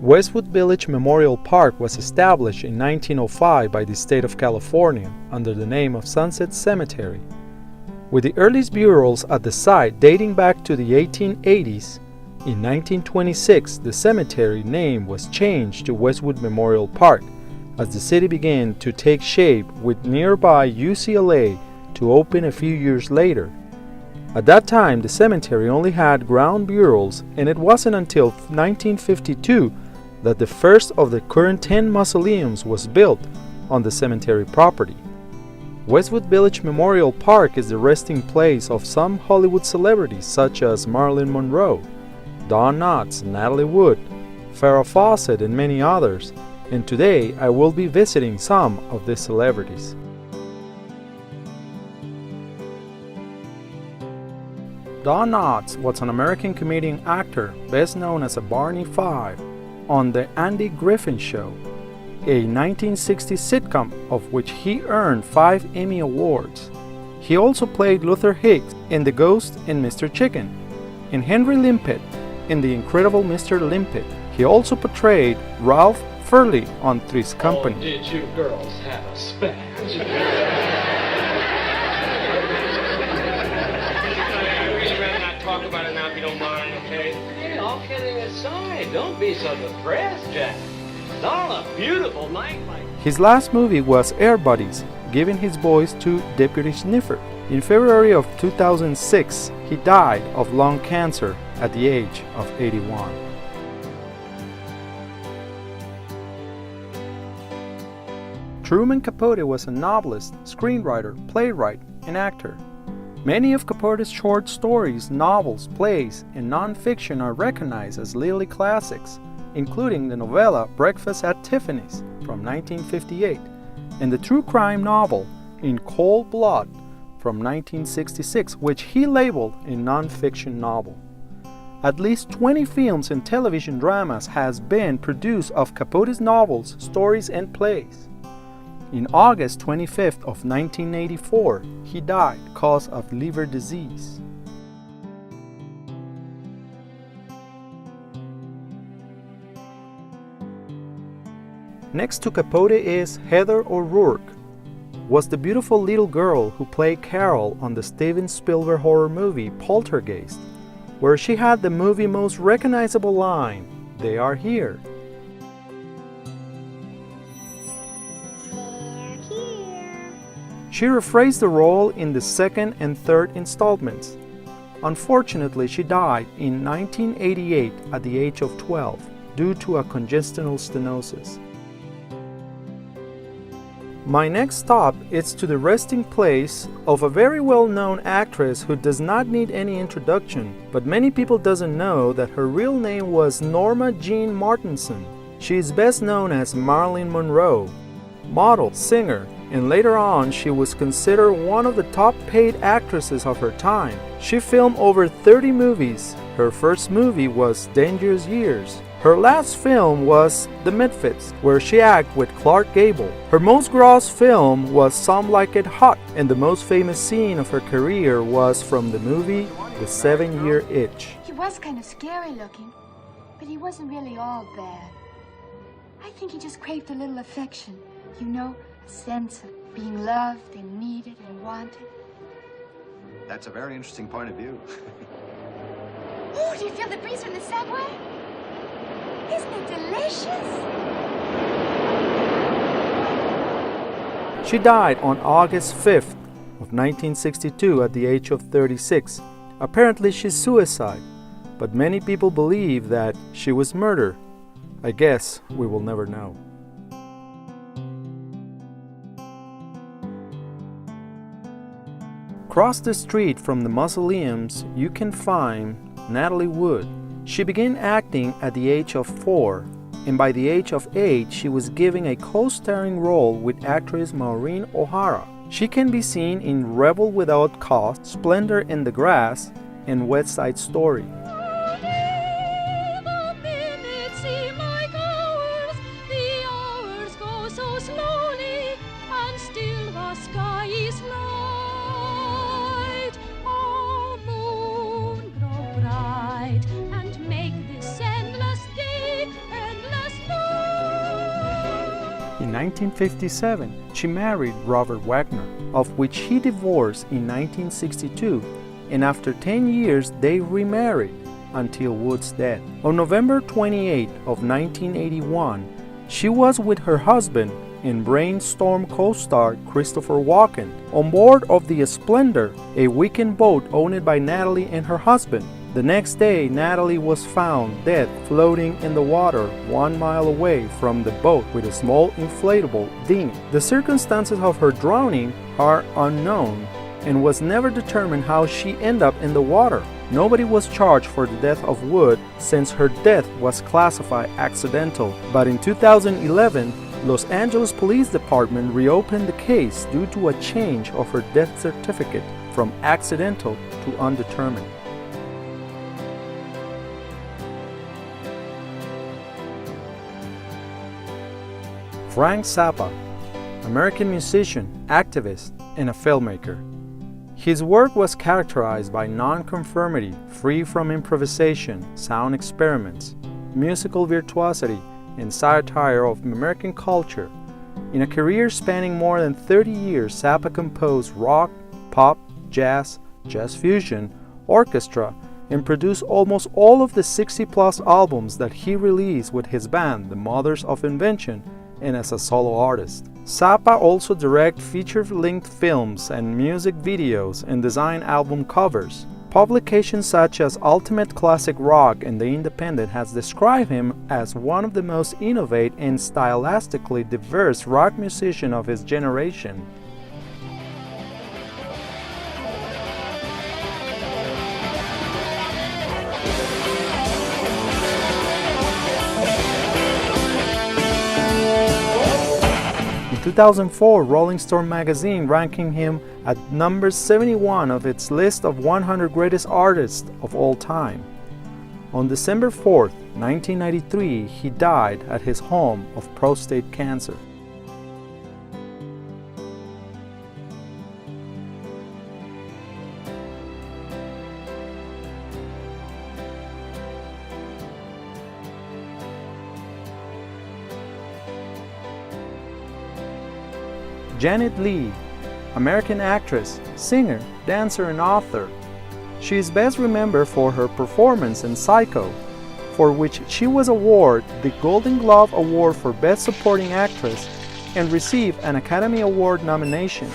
Westwood Village Memorial Park was established in 1905 by the state of California under the name of Sunset Cemetery. With the earliest burials at the site dating back to the 1880s, in 1926 the cemetery name was changed to Westwood Memorial Park as the city began to take shape, with nearby UCLA to open a few years later. At that time, the cemetery only had ground burials, and it wasn't until 1952 that the first of the current 10 mausoleums was built on the cemetery property. Westwood Village Memorial Park is the resting place of some Hollywood celebrities such as Marilyn Monroe, Don Knotts, Natalie Wood, Farrah Fawcett, and many others, and today I will be visiting some of these celebrities. Don Knotts was an American comedian actor best known as a Barney Fife on The Andy Griffith Show, a 1960s sitcom of which he earned 5 Emmy Awards. He also played Luther Hicks in The Ghost and Mr. Chicken, and Henry Limpet in The Incredible Mr. Limpet. He also portrayed Ralph Furley on Three's Company. Oh, did you girls have a spat? We'd rather not talk about it now if you don't mind, okay? Hey, all kidding aside, don't be so depressed, Jack. It's all a beautiful night like. His last movie was Air Buddies, giving his voice to Deputy Sniffer. In February of 2006, he died of lung cancer at the age of 81. Truman Capote was a novelist, screenwriter, playwright, and actor. Many of Capote's short stories, novels, plays, and non-fiction are recognized as literary classics, including the novella Breakfast at Tiffany's from 1958 and the true crime novel In Cold Blood from 1966, which he labeled a non-fiction novel. At least 20 films and television dramas has been produced of Capote's novels, stories, and plays. In August 25th of 1984, he died because of liver disease. Next to Capote is Heather O'Rourke, was the beautiful little girl who played Carol on the Steven Spielberg horror movie Poltergeist, where she had the movie's most recognizable line, "They are here." She reprised the role in the second and third installments. Unfortunately, she died in 1988 at the age of 12 due to a congenital stenosis. My next stop is to the resting place of a very well-known actress who does not need any introduction, but many people doesn't know that her real name was Norma Jean Martinson. She is best known as Marilyn Monroe, model, singer, and later on she was considered one of the top paid actresses of her time. She filmed over 30 movies. Her first movie was Dangerous Years. Her last film was The Misfits, where she acted with Clark Gable. Her most gross film was Some Like It Hot, and the most famous scene of her career was from the movie The 7-Year Itch. He was kind of scary looking, but he wasn't really all bad. I think he just craved a little affection, you know, a sense of being loved and needed and wanted. That's a very interesting point of view. Oh, do you feel the breeze from the subway? Isn't it delicious? She died on August 5th of 1962 at the age of 36. Apparently she's suicide, but many people believe that she was murdered. I guess we will never know. Across the street from the mausoleums, you can find Natalie Wood. She began acting at the age of 4, and by the age of 8, she was given a co-starring role with actress Maureen O'Hara. She can be seen in Rebel Without Cause, Splendor in the Grass, and West Side Story. 1957, she married Robert Wagner, of which he divorced in 1962, and after 10 years they remarried until Wood's death. On November 28 of 1981, she was with her husband and Brainstorm co-star Christopher Walken on board of the Splendor, a weekend boat owned by Natalie and her husband. The next day, Natalie was found dead floating in the water 1 mile away from the boat with a small inflatable dinghy. The circumstances of her drowning are unknown and was never determined how she ended up in the water. Nobody was charged for the death of Wood since her death was classified accidental, but in 2011, Los Angeles Police Department reopened the case due to a change of her death certificate from accidental to undetermined. Frank Zappa, American musician, activist, and a filmmaker. His work was characterized by nonconformity, free from improvisation, sound experiments, musical virtuosity, and satire of American culture. In a career spanning more than 30 years, Zappa composed rock, pop, jazz, jazz fusion, orchestra, and produced almost all of the 60-plus albums that he released with his band, the Mothers of Invention, and as a solo artist. Zappa also directed feature-length films and music videos and designed album covers. Publications such as Ultimate Classic Rock and The Independent has described him as one of the most innovative and stylistically diverse rock musicians of his generation. In 2004, Rolling Stone magazine ranking him at number 71 of its list of 100 greatest artists of all time. On December 4, 1993, he died at his home of prostate cancer. Janet Leigh, American actress, singer, dancer, and author. She is best remembered for her performance in Psycho, for which she was awarded the Golden Globe Award for Best Supporting Actress and received an Academy Award nomination.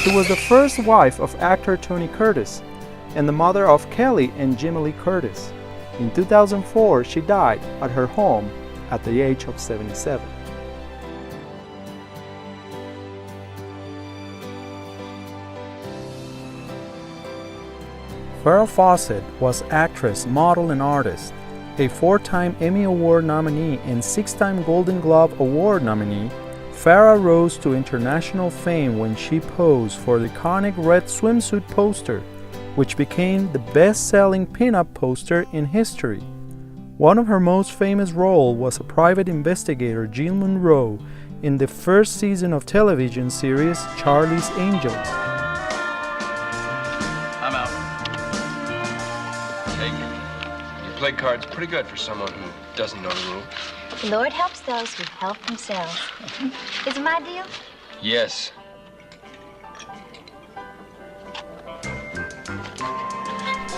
She was the first wife of actor Tony Curtis and the mother of Kelly and Jimmy Lee Curtis. In 2004, she died at her home at the age of 77. Farrah Fawcett was actress, model, and artist, a 4-time Emmy Award nominee and 6-time Golden Globe Award nominee. Farrah rose to international fame when she posed for the iconic red swimsuit poster, which became the best-selling pin-up poster in history. One of her most famous roles was a private investigator, Jean Monroe, in the first season of television series Charlie's Angels. I'm out. Hey, you play cards pretty good for someone who doesn't know the rules. The Lord helps those who help themselves. Is it my deal? Yes.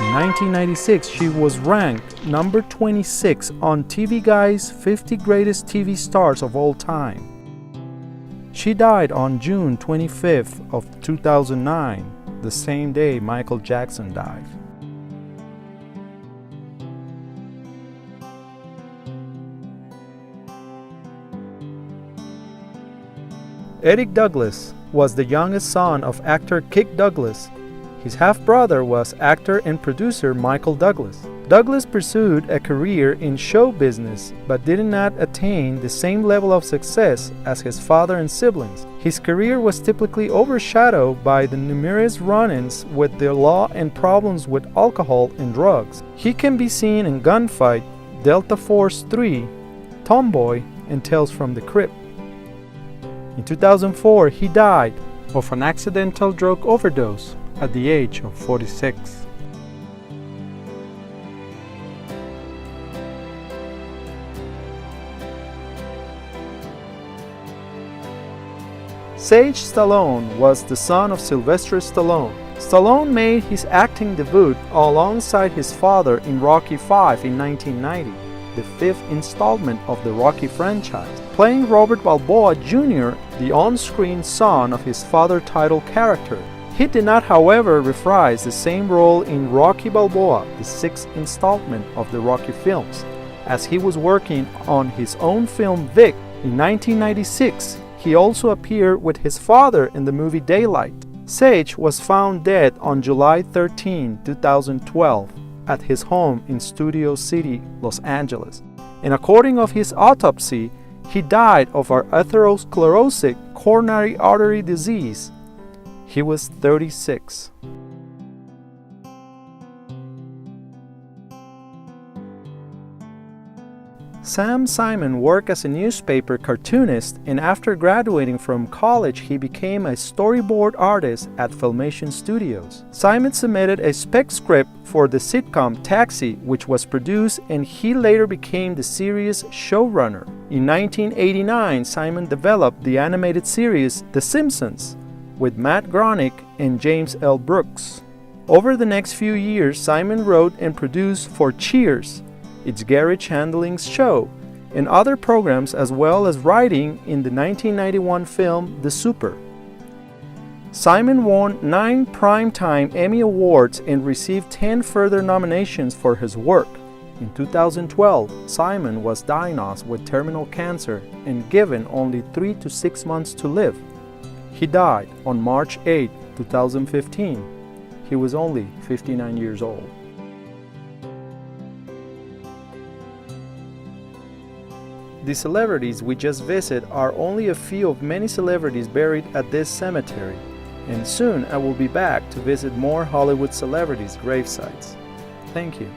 In 1996, she was ranked number 26 on TV Guide's 50 Greatest TV Stars of All Time. She died on June 25th of 2009, the same day Michael Jackson died. Eric Douglas was the youngest son of actor Kirk Douglas. His half-brother was actor and producer Michael Douglas. Douglas pursued a career in show business but did not attain the same level of success as his father and siblings. His career was typically overshadowed by the numerous run-ins with the law and problems with alcohol and drugs. He can be seen in Gunfight, Delta Force 3, Tomboy, and Tales from the Crypt. In 2004, he died of an accidental drug overdose at the age of 46. Sage Stallone was the son of Sylvester Stallone. Stallone made his acting debut alongside his father in Rocky V in 1990, the fifth installment of the Rocky franchise, playing Robert Balboa Jr., the on-screen son of his father's title character. He did not, however, reprise the same role in Rocky Balboa, the sixth installment of the Rocky films, as he was working on his own film Vic. In 1996, he also appeared with his father in the movie Daylight. Sage was found dead on July 13, 2012, at his home in Studio City, Los Angeles. And according to his autopsy, he died of atherosclerotic coronary artery disease. He was 36. Sam Simon worked as a newspaper cartoonist, and after graduating from college he became a storyboard artist at Filmation Studios. Simon submitted a spec script for the sitcom Taxi, which was produced, and he later became the series' showrunner. In 1989, Simon developed the animated series The Simpsons with Matt Groening and James L. Brooks. Over the next few years, Simon wrote and produced for Cheers, its garage handling show, and other programs, as well as writing in the 1991 film The Super. Simon won 9 Primetime Emmy Awards and received 10 further nominations for his work. In 2012, Simon was diagnosed with terminal cancer and given only 3 to 6 months to live. He died on March 8, 2015. He was only 59 years old. The celebrities we just visited are only a few of many celebrities buried at this cemetery, and soon I will be back to visit more Hollywood celebrities' gravesites. Thank you.